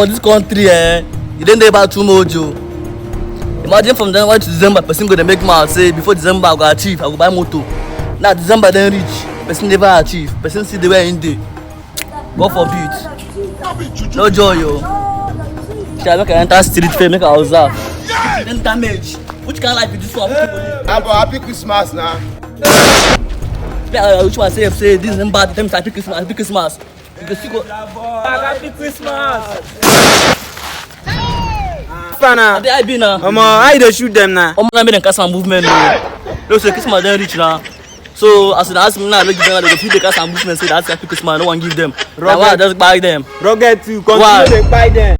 this country, you didn't know about too much. Imagine from January to December, person go to make mouth say before December I go achieve, I go buy motor. Now December then reach, person never achieve, person see the way in day. God forbid. No joy, yo. Shall make I enter street fair, make I observe. Then damage. Which kind of life is this one? Happy Christmas now. Which one say this is bad? Tell me happy Christmas, happy Christmas. Happy Christmas. Fana. I be now. How they shoot them now? I made them cast some movement. No, so Christmas don't reach now. So as they ask me now, they go feed the cast some movement. Say that's happy Christmas. No one give them. Now why I just buy them? Rugged to continue to buy them.